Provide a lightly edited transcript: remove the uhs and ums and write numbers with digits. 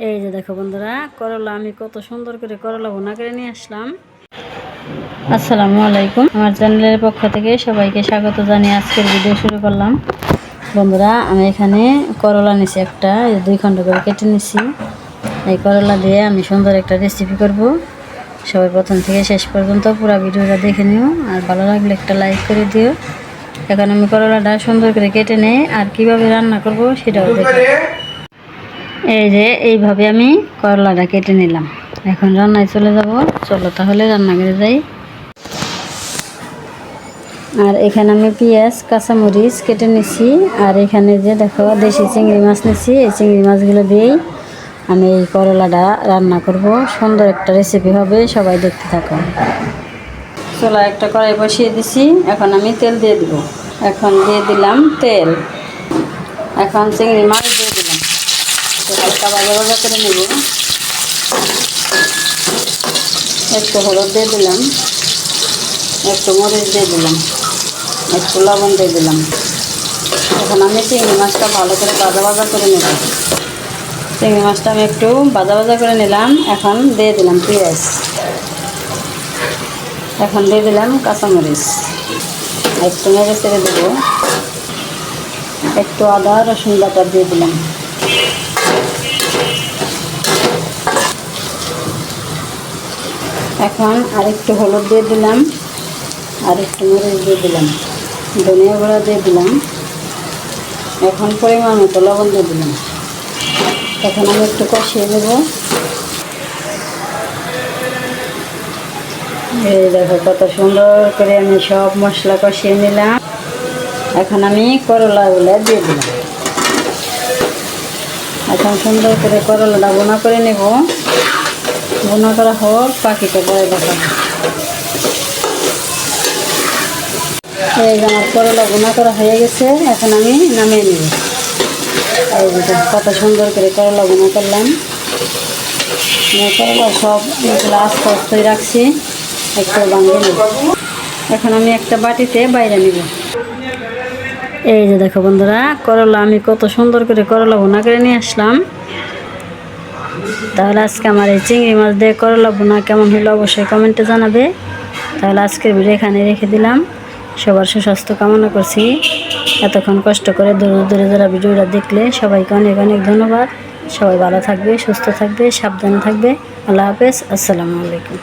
এই যে দেখো বন্ধুরা, করলা আমি কত সুন্দর করে করলা ভুনা করে নিয়ে আসলাম। আসসালামু আলাইকুম, আমার চ্যানেলের পক্ষ থেকে সবাইকে স্বাগত জানিয়ে আজকের ভিডিও শুরু করলাম। বন্ধুরা, আমি এখানে করলা নিছি, একটা 2 খণ্ড করে কেটে নিছি। এই করলা দিয়ে আমি সুন্দর একটা রেসিপি করব। সবাই প্রথম থেকে শেষ পর্যন্ত পুরো ভিডিওটা দেখে নিও, আর ভালো লাগলে একটা লাইক করে দিও। এখন আমি করলাটা সুন্দর করে কেটে নেই, আর কিভাবে রান্না করব সেটাও দেখো। এই যে এইভাবে আমি করলাটা কেটে নিলাম। এখন রান্নায় চলে যাব, চলো তাহলে রান্নাঘরে যাই। আর এখানে আমি পেঁয়াজ কাঁচামরিচ কেটে নিছি, আর এখানে যে দেখো দেশি চিংড়ি মাছ নিছি। এই চিংড়ি মাছগুলো দিয়েই আমি এই করলাটা রান্না করব। সুন্দর একটা রেসিপি হবে, সবাই দেখতে থাকো। চলো একটা কড়াই বসিয়ে দিছি, এখন আমি তেল দিয়ে দিব। এখন দিয়ে দিলাম তেল। এখন চিংড়ি মাছ দিয়ে দিলাম, হালকা ভাজা ভাজা করে নেব। একটু হলুদ দিয়ে দিলাম, একটু মরিচ দিয়ে দিলাম, একটু লবণ দিয়ে দিলাম। এখন আমি চিংড়ি মাছটা ভালো করে ভাজা ভাজা করে নেব। চিংড়ি মাছটা আমি একটু ভাজা ভাজা করে নিলাম। এখন দিয়ে দিলাম পেঁয়াজ, এখন দিয়ে দিলাম কাঁচামরিচ, একটু নেড়ে চেড়ে দেবো। একটু আদা রসুন বাটা দিয়ে দিলাম। এখন আরেকটু হলুদ দিয়ে দিলাম, আর একটু মরিচ দিয়ে দিলাম, ধনিয়া গুঁড়া দিয়ে দিলাম। এখন পরিমাণ মতো লবণ দিয়ে দিলাম। এখন আমি একটু কষিয়ে নেব। এই দেখো কত সুন্দর করে আমি সব মশলা কষিয়ে নিলাম। এখন আমি করলাগুলো দিয়ে দিলাম। এখন সুন্দর করে করলাটা ভুনা করে নেব। ভুনা করা হোক, পাখিটা পরে দেখাবো। এই যে আমার করলা ভুনা করা হয়ে গেছে, এখন আমি নামিয়ে নেব। এই যে কত সুন্দর করে করলা ভুনা করলাম। করলা সব আস্তে আস্তে রাখছি, একটু ভাঙিয়ে নেব। এখন আমি একটা বাটিতে বাইরে নিব। এই যে দেখো বন্ধুরা, করলা আমি কত সুন্দর করে করলা ভুনা করে নিয়ে আসলাম। তাহলে আজকে আমার এই চিংড়ি মাছ দিয়ে করলা ভুনা কেমন হলো অবশ্যই কমেন্টে জানাবে। তাহলে আজকের ভিডিও এখানে রেখে দিলাম। সবার সুস্বাস্থ্য কামনা করছি। এতক্ষণ কষ্ট করে দূরে দূরে যারা ভিডিওটা দেখলে সবাইকে অনেক অনেক ধন্যবাদ। সবাই ভালো থাকবে, সুস্থ থাকবে, সাবধানে থাকবে। আল্লাহ হাফেজ, আসসালামু আলাইকুম।